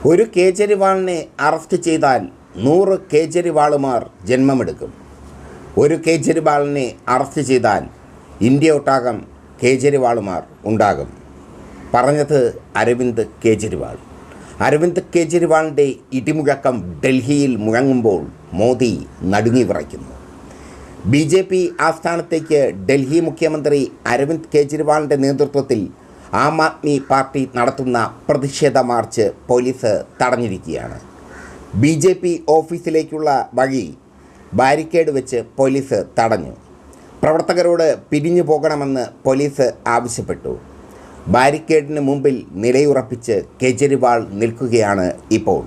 ഒരു കേജ്രിവാളിനെ അറസ്റ്റ് ചെയ്താൽ 100 കേജ്രിവാളുമാർ ജന്മമെടുക്കും. ഒരു കേജ്രിവാളിനെ അറസ്റ്റ് ചെയ്താൽ ഇന്ത്യ ഒട്ടാകം കേജ്രിവാളുമാർ ഉണ്ടാകും. പറഞ്ഞത് അരവിന്ദ് കേജ്രിവാൾ. അരവിന്ദ് കേജ്രിവാളിൻ്റെ ഇടിമുഴക്കം ഡൽഹിയിൽ മുഴങ്ങുമ്പോൾ മോദി നടുങ്ങി വിറയ്ക്കുന്നു. BJP ആസ്ഥാനത്തേക്ക് ഡൽഹി മുഖ്യമന്ത്രി അരവിന്ദ് കേജ്രിവാളിൻ്റെ നേതൃത്വത്തിൽ ആം ആദ്മി പാർട്ടി നടത്തുന്ന പ്രതിഷേധ മാർച്ച് പോലീസ് തടഞ്ഞിരിക്കുകയാണ്. BJP ഓഫീസിലേക്കുള്ള വഴി ബാരിക്കേഡ് വെച്ച് പോലീസ് തടഞ്ഞു. പ്രവർത്തകരോട് പിരിഞ്ഞു പോകണമെന്ന് പോലീസ് ആവശ്യപ്പെട്ടു. ബാരിക്കേഡിന് മുമ്പിൽ നിലയുറപ്പിച്ച് കേജ്രിവാൾ നിൽക്കുകയാണ് ഇപ്പോൾ.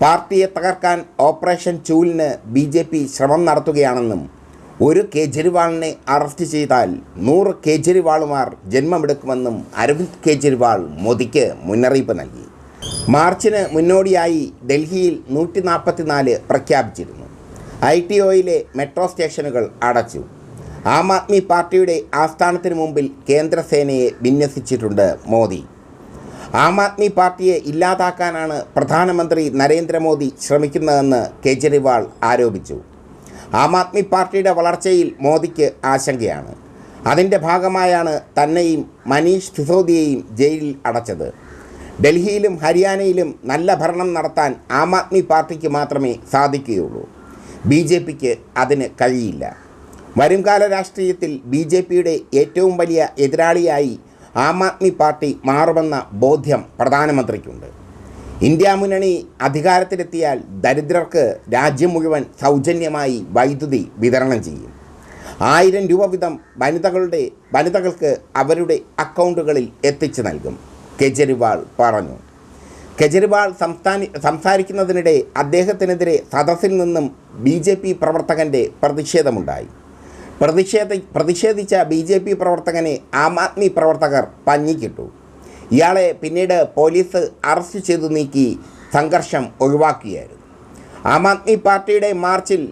പാർട്ടിയെ തകർക്കാൻ ഓപ്പറേഷൻ ചൂലിന് BJP ശ്രമം നടത്തുകയാണെന്നും ഒരു കേജ്രിവാളിനെ അറസ്റ്റ് ചെയ്താൽ 100 കേജ്രിവാളുമാർ ജന്മമെടുക്കുമെന്നും അരവിന്ദ് കേജ്രിവാൾ മോദിക്ക് മുന്നറിയിപ്പ് നൽകി. മാർച്ചിന് മുന്നോടിയായി ഡൽഹിയിൽ 144 പ്രഖ്യാപിച്ചിരുന്നു. ITOയിലെ മെട്രോ സ്റ്റേഷനുകൾ അടച്ചു. ആം ആദ്മി പാർട്ടിയുടെ ആസ്ഥാനത്തിന് മുമ്പിൽ കേന്ദ്രസേനയെ വിന്യസിച്ചിട്ടുണ്ട് മോദി. ആം ആദ്മി പാർട്ടിയെ ഇല്ലാതാക്കാനാണ് പ്രധാനമന്ത്രി നരേന്ദ്രമോദി ശ്രമിക്കുന്നതെന്ന് കേജ്രിവാൾ ആരോപിച്ചു. ആം ആദ്മി പാർട്ടിയുടെ വളർച്ചയിൽ മോദിക്ക് ആശങ്കയാണ്. അതിൻ്റെ ഭാഗമായാണ് തന്നെയും മനീഷ് സിസോദിയെയും ജയിലിൽ അടച്ചത്. ഡൽഹിയിലും ഹരിയാനയിലും നല്ല ഭരണം നടത്താൻ ആം ആദ്മി പാർട്ടിക്ക് മാത്രമേ സാധിക്കുകയുള്ളൂ. BJPക്ക് അതിന് കഴിയില്ല. വരുംകാല രാഷ്ട്രീയത്തിൽ BJPയുടെ ഏറ്റവും വലിയ എതിരാളിയായി ആം ആദ്മി പാർട്ടി മാറുമെന്ന ബോധ്യം പ്രധാനമന്ത്രിക്കുണ്ട്. ഇന്ത്യ മുന്നണി അധികാരത്തിലെത്തിയാൽ ദരിദ്രർക്ക് രാജ്യം മുഴുവൻ സൗജന്യമായി വൈദ്യുതി വിതരണം ചെയ്യും. 1000 രൂപ വീതം വനിതകൾക്ക് അവരുടെ അക്കൗണ്ടുകളിൽ എത്തിച്ചു നൽകും, കേജ്രിവാൾ പറഞ്ഞു. കേജ്രിവാൾ സംസാരിക്കുന്നതിനിടെ അദ്ദേഹത്തിനെതിരെ സദസ്സിൽ നിന്നും BJP പ്രവർത്തകൻ്റെ പ്രതിഷേധമുണ്ടായി. പ്രതിഷേധിച്ച BJP പ്രവർത്തകനെ ആം ആദ്മി പ്രവർത്തകർ പഞ്ഞിക്കിട്ടു. ഇയാളെ പിന്നീട് പോലീസ് അറസ്റ്റ് ചെയ്തു നീക്കി സംഘർഷം ഒഴിവാക്കിയായിരുന്നു. ആം ആദ്മി പാർട്ടിയുടെ മാർച്ചിൽ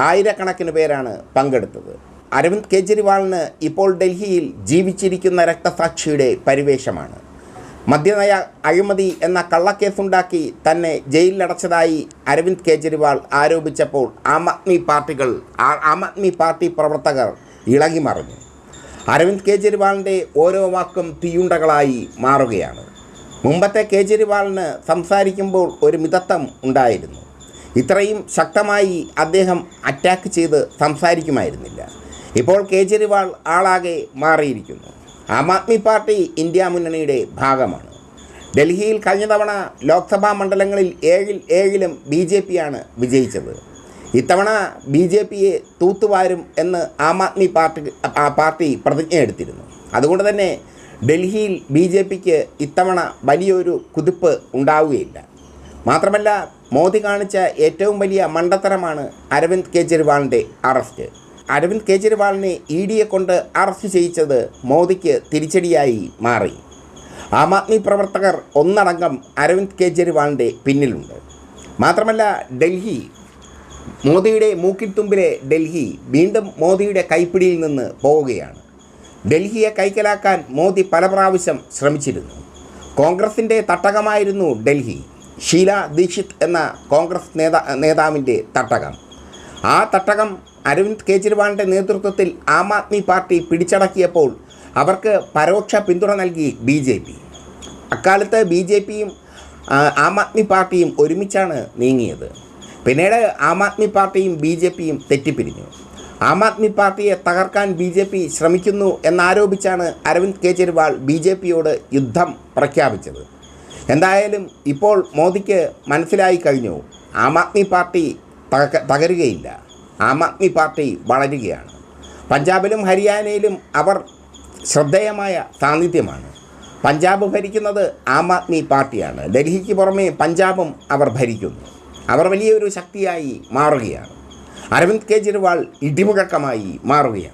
ആയിരക്കണക്കിന് പേരാണ് പങ്കെടുത്തത്. അരവിന്ദ് കേജ്രിവാളിന് ഇപ്പോൾ ഡൽഹിയിൽ ജീവിച്ചിരിക്കുന്ന രക്തസാക്ഷിയുടെ പരിവേഷമാണ്. മദ്യനയ അഴിമതി എന്ന കള്ളക്കേസുണ്ടാക്കി തന്നെ ജയിലിലടച്ചതായി അരവിന്ദ് കേജ്രിവാൾ ആരോപിച്ചപ്പോൾ ആം ആദ്മി പാർട്ടി പ്രവർത്തകർ ഇളകി മറിഞ്ഞു. അരവിന്ദ് കേജ്രിവാളിൻ്റെ ഓരോ വാക്കും തീയുണ്ടകളായി മാറുകയാണ്. മുമ്പത്തെ കേജ്രിവാളിന് സംസാരിക്കുമ്പോൾ ഒരു മിതത്വം ഉണ്ടായിരുന്നു. ഇത്രയും ശക്തമായി അദ്ദേഹം അറ്റാക്ക് ചെയ്ത് സംസാരിക്കുമായിരുന്നില്ല. ഇപ്പോൾ കേജ്രിവാൾ ആളാകെ മാറിയിരിക്കുന്നു. ആം ആദ്മി പാർട്ടി ഇന്ത്യ മുന്നണിയുടെ ഭാഗമാണ്. ഡൽഹിയിൽ കഴിഞ്ഞ തവണ ലോക്സഭാ മണ്ഡലങ്ങളിൽ 7-ലും BJPയാണ് വിജയിച്ചത്. ഇത്തവണ BJPയെ തൂത്തുവാരും എന്ന് ആം ആദ്മി പാർട്ടി പ്രതിജ്ഞയെടുത്തിരുന്നു. അതുകൊണ്ട് തന്നെ ഡൽഹിയിൽ BJPക്ക് ഇത്തവണ വലിയൊരു കുതിപ്പ് ഉണ്ടാവുകയില്ല. മാത്രമല്ല, മോദി കാണിച്ച ഏറ്റവും വലിയ മണ്ടത്തരമാണ് അരവിന്ദ് കേജ്രിവാളിൻ്റെ അറസ്റ്റ്. അരവിന്ദ് കേജ്രിവാളിനെ EDയെ കൊണ്ട് അറസ്റ്റ് ചെയ്യിച്ചത് മോദിക്ക് തിരിച്ചടിയായി മാറി. ആം ആദ്മി പ്രവർത്തകർ ഒന്നടങ്കം അരവിന്ദ് കേജ്രിവാളിൻ്റെ പിന്നിലുണ്ട്. മാത്രമല്ല, മോദിയുടെ മൂക്കിൻതുമ്പിലെ ഡൽഹി വീണ്ടും മോദിയുടെ കൈപ്പിടിയിൽ നിന്ന് പോവുകയാണ്. ഡൽഹിയെ കൈക്കലാക്കാൻ മോദി പല പ്രാവശ്യം ശ്രമിച്ചിരുന്നു. കോൺഗ്രസിൻ്റെ തട്ടകമായിരുന്നു ഡൽഹി. ഷീല ദീക്ഷിത് എന്ന കോൺഗ്രസ് നേതാവിൻ്റെ തട്ടകം. ആ തട്ടകം അരവിന്ദ് കേജ്രിവാളിൻ്റെ നേതൃത്വത്തിൽ ആം ആദ്മി പാർട്ടി പിടിച്ചടക്കിയപ്പോൾ അവർക്ക് പരോക്ഷ പിന്തുണ നൽകി BJP. അക്കാലത്ത് BJPയും ആം ആദ്മി പാർട്ടിയും ഒരുമിച്ചാണ് നീങ്ങിയത്. പിന്നീട് ആം ആദ്മി പാർട്ടിയും BJPയും തെറ്റിപ്പിരിഞ്ഞു. ആം ആദ്മി പാർട്ടിയെ തകർക്കാൻ BJP ശ്രമിക്കുന്നു എന്നാരോപിച്ചാണ് അരവിന്ദ് കേജ്രിവാൾ BJPയോട് യുദ്ധം പ്രഖ്യാപിച്ചത്. എന്തായാലും ഇപ്പോൾ മോദിക്ക് മനസ്സിലായി കഴിഞ്ഞു, ആം ആദ്മി പാർട്ടി തകരുകയില്ല, ആം ആദ്മി പാർട്ടി വളരുകയാണ്. പഞ്ചാബിലും ഹരിയാനയിലും അവർ ശ്രദ്ധേയമായ സാന്നിധ്യമാണ്. പഞ്ചാബ് ഭരിക്കുന്നത് ആം ആദ്മി പാർട്ടിയാണ്. ഡൽഹിക്ക് പുറമെ പഞ്ചാബും അവർ ഭരിക്കുന്നു. അവർ വലിയൊരു ശക്തിയായി മാറുകയാണ്. അരവിന്ദ് കേജ്രിവാൾ ഇടിമുഴക്കമായി മാറുകയാണ്.